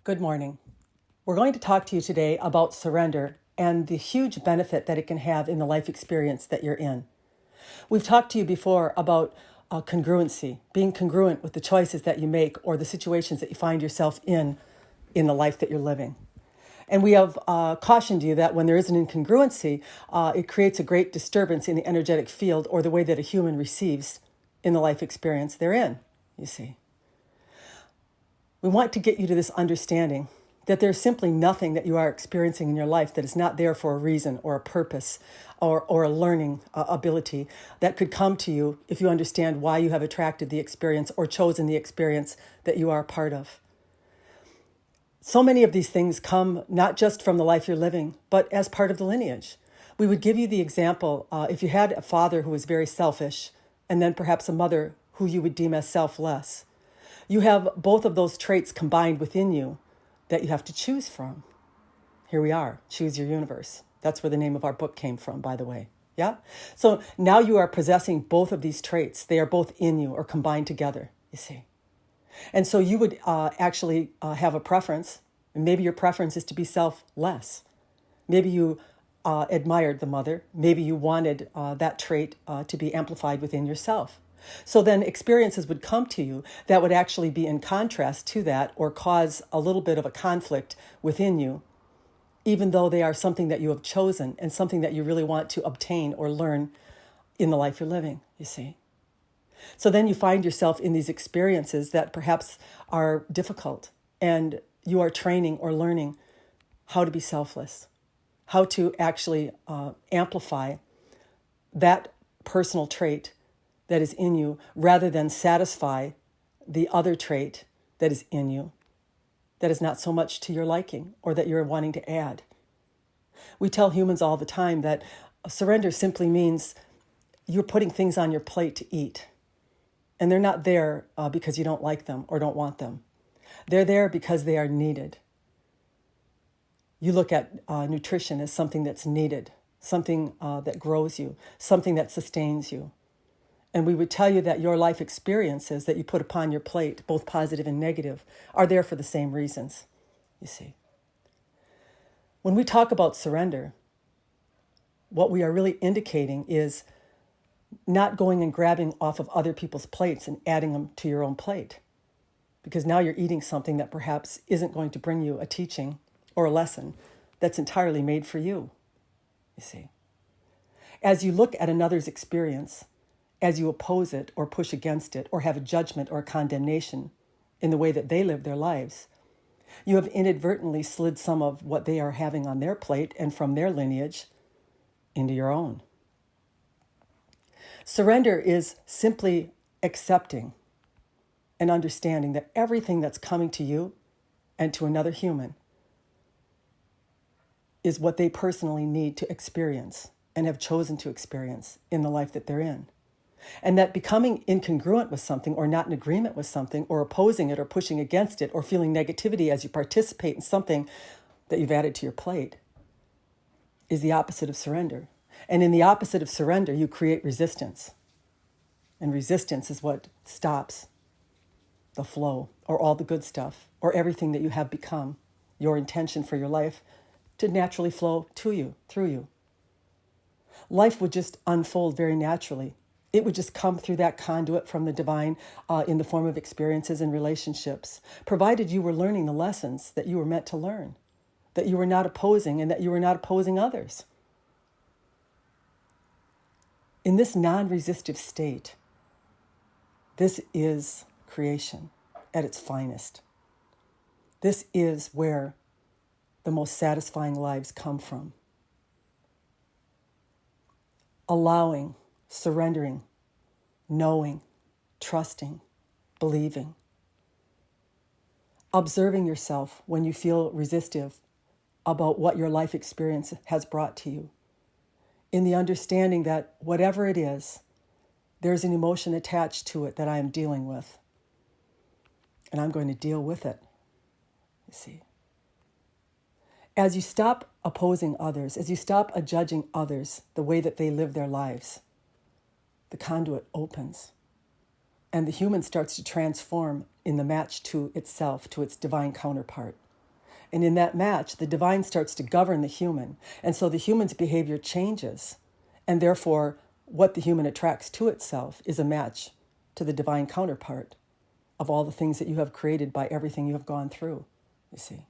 Good morning. We're going to talk to you today about surrender and the huge benefit that it can have in the life experience that you're in. We've talked to you before about congruency, being congruent with the choices that you make or the situations that you find yourself in the life that you're living. And we have cautioned you that when there is an incongruency, it creates a great disturbance in the energetic field or the way that a human receives in the life experience they're in, you see. We want to get you to this understanding that there's simply nothing that you are experiencing in your life that is not there for a reason or a purpose or a learning ability that could come to you if you understand why you have attracted the experience or chosen the experience that you are a part of. So many of these things come not just from the life you're living, but as part of the lineage. We would give you the example, if you had a father who was very selfish, and then perhaps a mother who you would deem as selfless. You have both of those traits combined within you that you have to choose from. Here we are, Choose Your Universe. That's where the name of our book came from, by the way. Yeah? So now you are possessing both of these traits. They are both in you or combined together, you see. And so you would actually have a preference. And maybe your preference is to be selfless. Maybe you admired the mother. Maybe you wanted that trait to be amplified within yourself. So then experiences would come to you that would actually be in contrast to that or cause a little bit of a conflict within you, even though they are something that you have chosen and something that you really want to obtain or learn in the life you're living, you see. So then you find yourself in these experiences that perhaps are difficult, and you are training or learning how to be selfless, how to actually amplify that personal trait that is in you rather than satisfy the other trait that is in you that is not so much to your liking or that you're wanting to add. We tell humans all the time that surrender simply means you're putting things on your plate to eat. And they're not there because you don't like them or don't want them. They're there because they are needed. You look at nutrition as something that's needed, something that grows you, something that sustains you. And we would tell you that your life experiences that you put upon your plate, both positive and negative, are there for the same reasons, you see. When we talk about surrender, what we are really indicating is not going and grabbing off of other people's plates and adding them to your own plate. Because now you're eating something that perhaps isn't going to bring you a teaching or a lesson that's entirely made for you, you see. As you look at another's experience, as you oppose it or push against it or have a judgment or a condemnation in the way that they live their lives, you have inadvertently slid some of what they are having on their plate and from their lineage into your own. Surrender is simply accepting and understanding that everything that's coming to you and to another human is what they personally need to experience and have chosen to experience in the life that they're in. And that becoming incongruent with something or not in agreement with something or opposing it or pushing against it or feeling negativity as you participate in something that you've added to your plate is the opposite of surrender. And in the opposite of surrender, you create resistance. And resistance is what stops the flow or all the good stuff or everything that you have become, your intention for your life, to naturally flow to you, through you. Life would just unfold very naturally. It would just come through that conduit from the divine in the form of experiences and relationships, provided you were learning the lessons that you were meant to learn, that you were not opposing and that you were not opposing others. In this non-resistive state, this is creation at its finest. This is where the most satisfying lives come from. Allowing, surrendering, knowing, trusting, believing. Observing yourself when you feel resistive about what your life experience has brought to you. In the understanding that whatever it is, there's an emotion attached to it that I am dealing with. And I'm going to deal with it, you see. As you stop opposing others, as you stop judging others the way that they live their lives, the conduit opens and the human starts to transform in the match to itself, to its divine counterpart. And in that match, the divine starts to govern the human. And so the human's behavior changes. And therefore, what the human attracts to itself is a match to the divine counterpart of all the things that you have created by everything you have gone through, you see.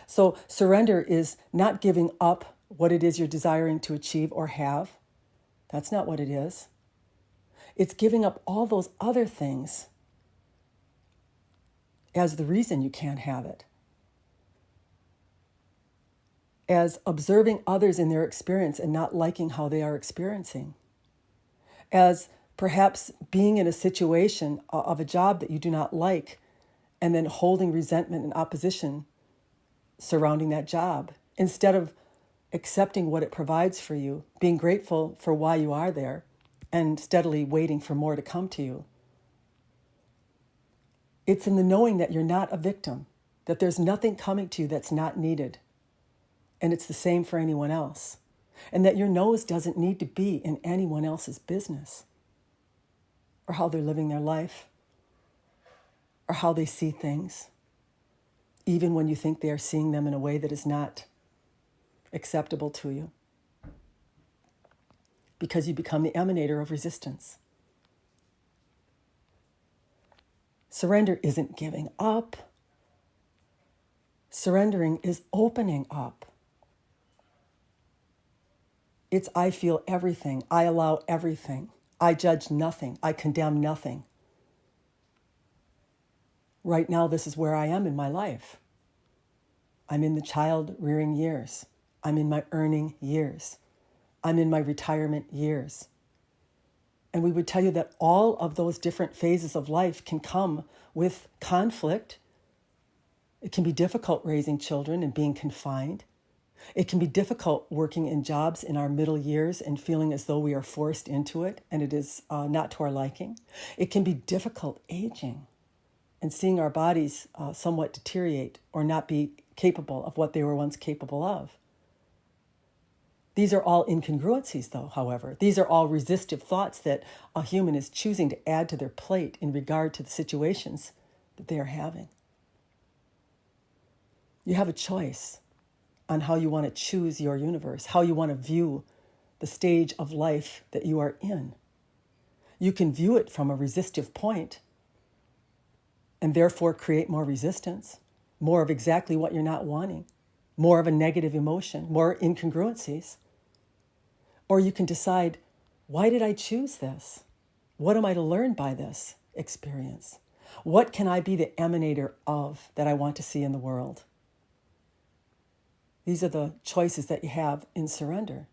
So surrender is not giving up what it is you're desiring to achieve or have. That's not what it is. It's giving up all those other things as the reason you can't have it. As observing others in their experience and not liking how they are experiencing. As perhaps being in a situation of a job that you do not like and then holding resentment and opposition surrounding that job, instead of accepting what it provides for you, being grateful for why you are there, and steadily waiting for more to come to you. It's in the knowing that you're not a victim, that there's nothing coming to you that's not needed, and it's the same for anyone else, and that your nose doesn't need to be in anyone else's business, or how they're living their life, or how they see things, even when you think they are seeing them in a way that is not acceptable to you, because you become the emanator of resistance. Surrender isn't giving up. Surrendering is opening up. It's I feel everything. I allow everything. I judge nothing. I condemn nothing. Right now, this is where I am in my life. I'm in the child rearing years. I'm in my earning years. I'm in my retirement years. And we would tell you that all of those different phases of life can come with conflict. It can be difficult raising children and being confined. It can be difficult working in jobs in our middle years and feeling as though we are forced into it and it is not to our liking. It can be difficult aging and seeing our bodies somewhat deteriorate or not be capable of what they were once capable of. These are all incongruencies, though, however. These are all resistive thoughts that a human is choosing to add to their plate in regard to the situations that they are having. You have a choice on how you want to choose your universe, how you want to view the stage of life that you are in. You can view it from a resistive point and therefore create more resistance, more of exactly what you're not wanting, more of a negative emotion, more incongruencies. Or you can decide, why did I choose this? What am I to learn by this experience? What can I be the emanator of that I want to see in the world? These are the choices that you have in surrender.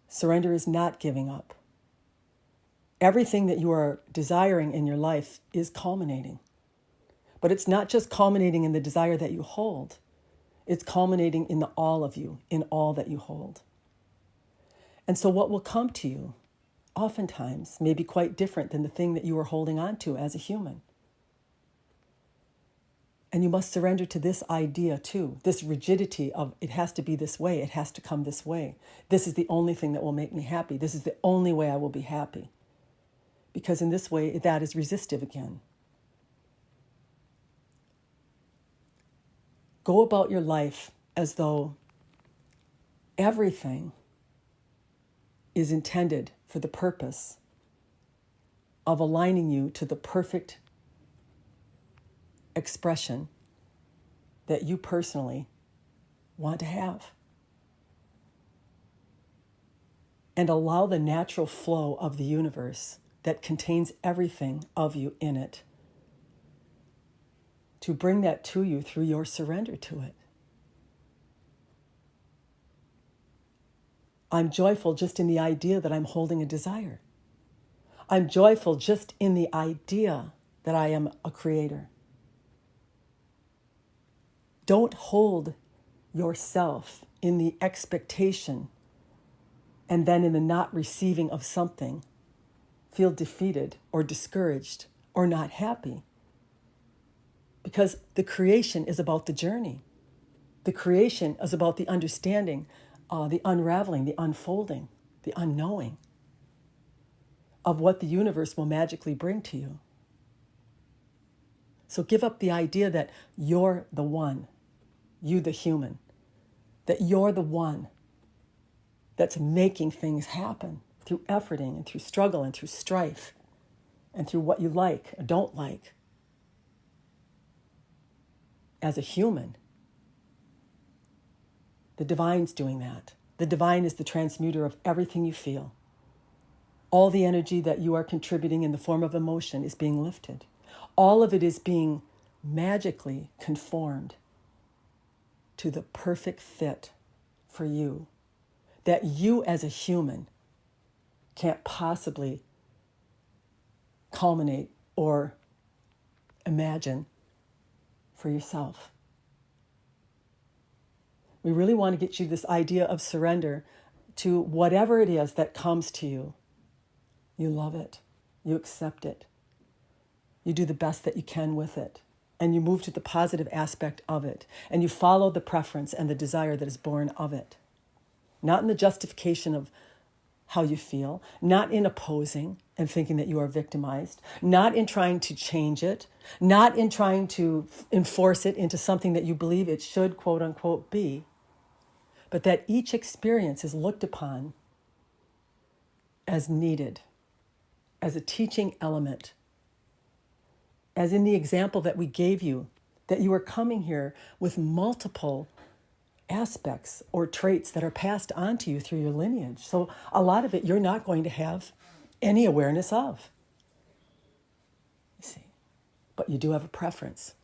Surrender is not giving up. Everything that you are desiring in your life is culminating. But it's not just culminating in the desire that you hold. It's culminating in the all of you, in all that you hold. And so what will come to you, oftentimes, may be quite different than the thing that you are holding on to as a human. And you must surrender to this idea too, this rigidity of it has to be this way, it has to come this way. This is the only thing that will make me happy. This is the only way I will be happy. Because in this way, that is resistive again. Go about your life as though everything is intended for the purpose of aligning you to the perfect expression that you personally want to have. And allow the natural flow of the universe that contains everything of you in it to bring that to you through your surrender to it. I'm joyful just in the idea that I'm holding a desire. I'm joyful just in the idea that I am a creator. Don't hold yourself in the expectation and then in the not receiving of something, feel defeated or discouraged or not happy. Because the creation is about the journey. The creation is about the understanding, the unraveling, the unfolding, the unknowing of what the universe will magically bring to you. So give up the idea that you're the one, you the human, that you're the one that's making things happen through efforting and through struggle and through strife and through what you like or don't like. As a human, the divine's doing that. The divine is the transmuter of everything you feel. All the energy that you are contributing in the form of emotion is being lifted. All of it is being magically conformed to the perfect fit for you that you as a human can't possibly culminate or imagine for yourself. We really want to get you this idea of surrender to whatever it is that comes to you. You love it. You accept it. You do the best that you can with it. And you move to the positive aspect of it. And you follow the preference and the desire that is born of it. Not in the justification of how you feel. Not in opposing and thinking that you are victimized. Not in trying to change it. Not in trying to enforce it into something that you believe it should, quote unquote, be. But that each experience is looked upon as needed, as a teaching element, as in the example that we gave you, that you are coming here with multiple aspects or traits that are passed on to you through your lineage. So a lot of it you're not going to have any awareness of. You see, but you do have a preference.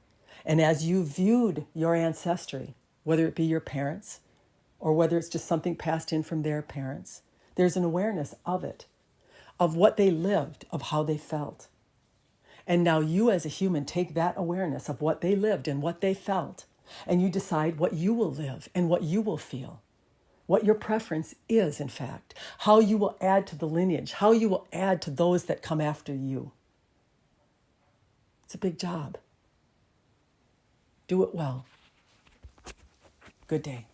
And as you viewed your ancestry, whether it be your parents or whether it's just something passed in from their parents, there's an awareness of it, of what they lived, of how they felt. And now you as a human take that awareness of what they lived and what they felt, and you decide what you will live and what you will feel, what your preference is, in fact, how you will add to the lineage, how you will add to those that come after you. It's a big job. Do it well. Good day.